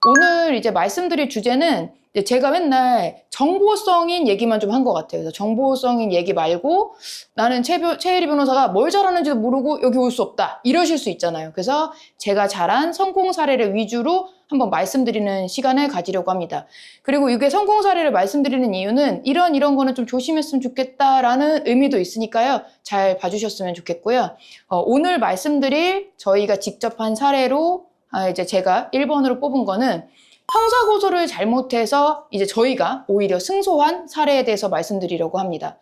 오늘 이제 말씀드릴 주제는 제가 맨날 정보성인 얘기만 좀 한 것 같아요. 그래서 정보성인 얘기 말고 나는 최혜리 변호사가 뭘 잘하는지도 모르고 여기 올 수 없다. 이러실 수 있잖아요. 그래서 제가 잘한 성공 사례를 위주로 한번 말씀드리는 시간을 가지려고 합니다. 그리고 이게 성공 사례를 말씀드리는 이유는 이런 거는 좀 조심했으면 좋겠다라는 의미도 있으니까요. 잘 봐주셨으면 좋겠고요. 오늘 말씀드릴 저희가 직접 한 사례로 이제 제가 1번으로 뽑은 거는 형사고소를 잘못해서 이제 저희가 오히려 승소한 사례에 대해서 말씀드리려고 합니다.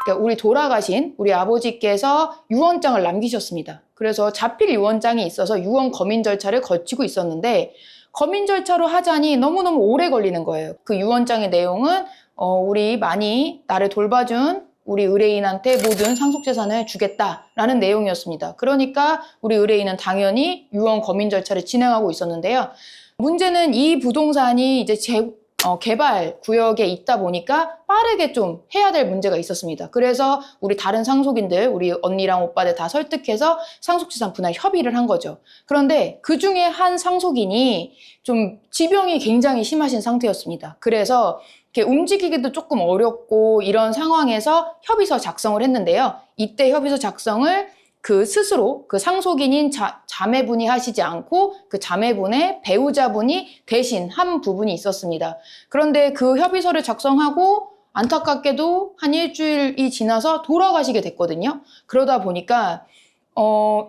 그러니까 우리 돌아가신 우리 아버지께서 유언장을 남기셨습니다. 그래서 자필 유언장이 있어서 유언 검인 절차를 거치고 있었는데 검인 절차로 하자니 너무너무 오래 걸리는 거예요. 그 유언장의 내용은 우리 많이 나를 돌봐준 우리 의뢰인한테 모든 상속재산을 주겠다라는 내용이었습니다. 그러니까 우리 의뢰인은 당연히 유언 검인 절차를 진행하고 있었는데요. 문제는 이 부동산이 이제 개발 구역에 있다 보니까 빠르게 좀 해야 될 문제가 있었습니다. 그래서 우리 다른 상속인들, 우리 언니랑 오빠들 다 설득해서 상속재산 분할 협의를 한 거죠. 그런데 그 중에 한 상속인이 좀 지병이 굉장히 심하신 상태였습니다. 그래서 이렇게 움직이기도 조금 어렵고 이런 상황에서 협의서 작성을 했는데요. 이때 협의서 작성을 스스로 상속인인 자매분이 하시지 않고 그 자매분의 배우자분이 대신 한 부분이 있었습니다. 그런데 그 협의서를 작성하고 안타깝게도 한 일주일이 지나서 돌아가시게 됐거든요. 그러다 보니까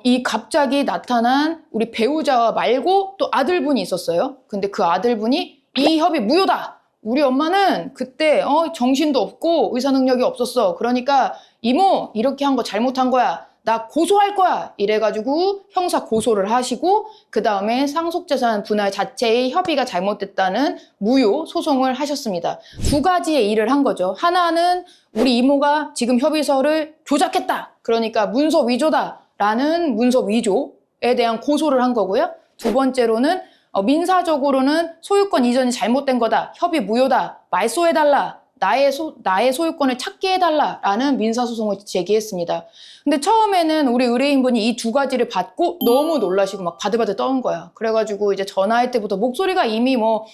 이 갑자기 나타난 우리 배우자 말고 또 아들분이 있었어요. 근데 그 아들분이 이 협의 무효다! 우리 엄마는 그때 정신도 없고 의사 능력이 없었어. 그러니까 이모 이렇게 한 거 잘못한 거야. 나 고소할 거야. 이래가지고 형사 고소를 하시고 그 다음에 상속재산 분할 자체의 협의가 잘못됐다는 무효 소송을 하셨습니다. 두 가지의 일을 한 거죠. 하나는 우리 이모가 지금 협의서를 조작했다. 그러니까 문서 위조다. 라는 문서 위조에 대한 고소를 한 거고요. 두 번째로는 민사적으로는 소유권 이전이 잘못된 거다. 협의 무효다. 말소해달라. 나의 소유권을 찾게 해달라라는 민사소송을 제기했습니다. 근데 처음에는 우리 의뢰인분이 이 두 가지를 받고 너무 놀라시고 막 바들바들 떠는 거야. 그래가지고 이제 전화할 때부터 목소리가 이미 막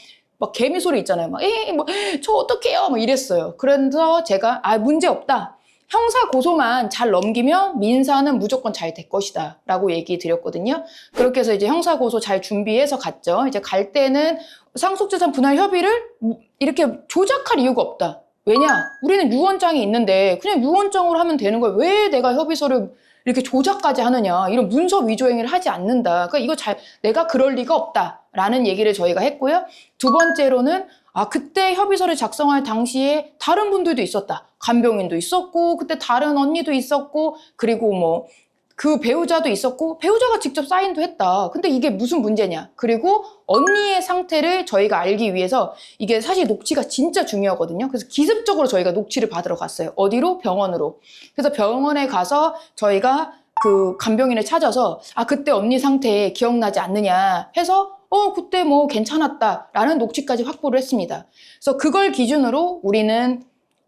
개미 소리 있잖아요. 저 어떡해요? 막 이랬어요. 그래서 제가 문제 없다. 형사 고소만 잘 넘기면 민사는 무조건 잘 될 것이다 라고 얘기 드렸거든요. 그렇게 해서 이제 형사 고소 잘 준비해서 갔죠. 이제 갈 때는 상속재산 분할 협의를 이렇게 조작할 이유가 없다. 왜냐? 우리는 유언장이 있는데 그냥 유언장으로 하면 되는 걸 왜 내가 협의서를 이렇게 조작까지 하느냐. 이런 문서 위조 행위를 하지 않는다. 그러니까 이거 내가 그럴 리가 없다라는 얘기를 저희가 했고요. 두 번째로는 그때 협의서를 작성할 당시에 다른 분들도 있었다. 간병인도 있었고 그때 다른 언니도 있었고 그리고 그 배우자도 있었고 배우자가 직접 사인도 했다. 근데 이게 무슨 문제냐. 그리고 언니의 상태를 저희가 알기 위해서 이게 사실 녹취가 진짜 중요하거든요. 그래서 기습적으로 저희가 녹취를 받으러 갔어요. 어디로? 병원으로. 그래서 병원에 가서 저희가 그 간병인을 찾아서 그때 언니 상태 기억나지 않느냐 해서 그때 괜찮았다라는 녹취까지 확보를 했습니다. 그래서 그걸 기준으로 우리는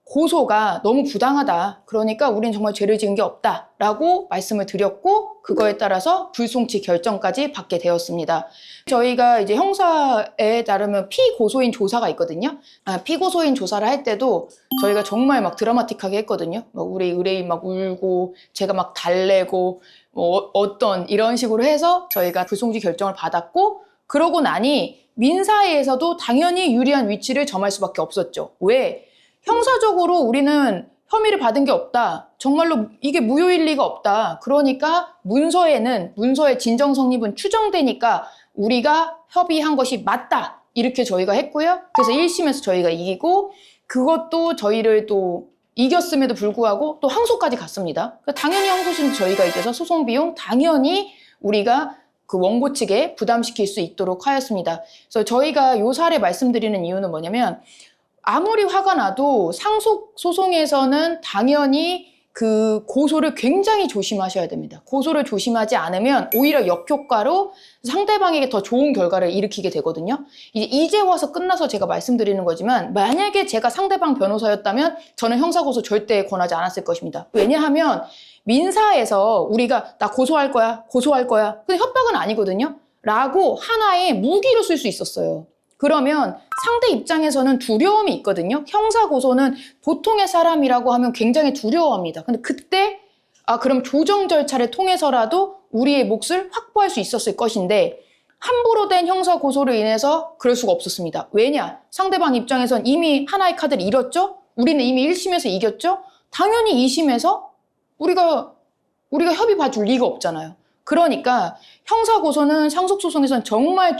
고소가 너무 부당하다. 그러니까 우린 정말 죄를 지은 게 없다라고 말씀을 드렸고 그거에 따라서 불송치 결정까지 받게 되었습니다. 저희가 이제 형사에 따르면 피고소인 조사가 있거든요. 피고소인 조사를 할 때도 저희가 정말 막 드라마틱하게 했거든요. 우리 의뢰인 막 울고 제가 막 달래고 어떤 이런 식으로 해서 저희가 불송치 결정을 받았고 그러고 나니 민사에서도 당연히 유리한 위치를 점할 수밖에 없었죠. 왜? 형사적으로 우리는 혐의를 받은 게 없다. 정말로 이게 무효일 리가 없다. 그러니까 문서의 진정 성립은 추정되니까 우리가 협의한 것이 맞다. 이렇게 저희가 했고요. 그래서 1심에서 저희가 이기고 그것도 저희를 또 이겼음에도 불구하고 또 항소까지 갔습니다. 당연히 항소심도 저희가 이겨서 소송 비용 당연히 우리가 그 원고 측에 부담시킬 수 있도록 하였습니다. 그래서 저희가 요 사례 말씀드리는 이유는 뭐냐면 아무리 화가 나도 상속 소송에서는 당연히 그 고소를 굉장히 조심하셔야 됩니다. 고소를 조심하지 않으면 오히려 역효과로 상대방에게 더 좋은 결과를 일으키게 되거든요. 이제 와서 끝나서 제가 말씀드리는 거지만 만약에 제가 상대방 변호사였다면 저는 형사고소 절대 권하지 않았을 것입니다. 왜냐하면 민사에서 우리가 나 고소할 거야, 고소할 거야. 근데 협박은 아니거든요. 라고 하나의 무기로 쓸 수 있었어요. 그러면 상대 입장에서는 두려움이 있거든요. 형사 고소는 보통의 사람이라고 하면 굉장히 두려워합니다. 근데 그때 그럼 조정 절차를 통해서라도 우리의 몫을 확보할 수 있었을 것인데 함부로 된 형사 고소로 인해서 그럴 수가 없었습니다. 왜냐? 상대방 입장에선 이미 하나의 카드를 잃었죠? 우리는 이미 1심에서 이겼죠? 당연히 2심에서 우리가 협의 봐줄 리가 없잖아요. 그러니까 형사 고소는 상속소송에서는 정말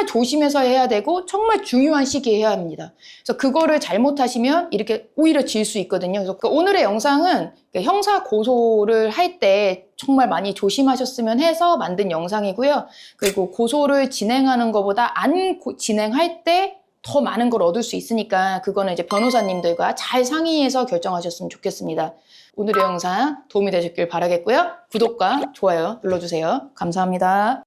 조심해서 해야 되고 정말 중요한 시기에 해야 합니다. 그래서 그거를 잘못하시면 이렇게 오히려 질 수 있거든요. 그래서 오늘의 영상은 형사 고소를 할 때 정말 많이 조심하셨으면 해서 만든 영상이고요. 그리고 고소를 진행하는 것보다 안 진행할 때 더 많은 걸 얻을 수 있으니까 그거는 이제 변호사님들과 잘 상의해서 결정하셨으면 좋겠습니다. 오늘의 영상 도움이 되셨길 바라겠고요. 구독과 좋아요 눌러주세요. 감사합니다.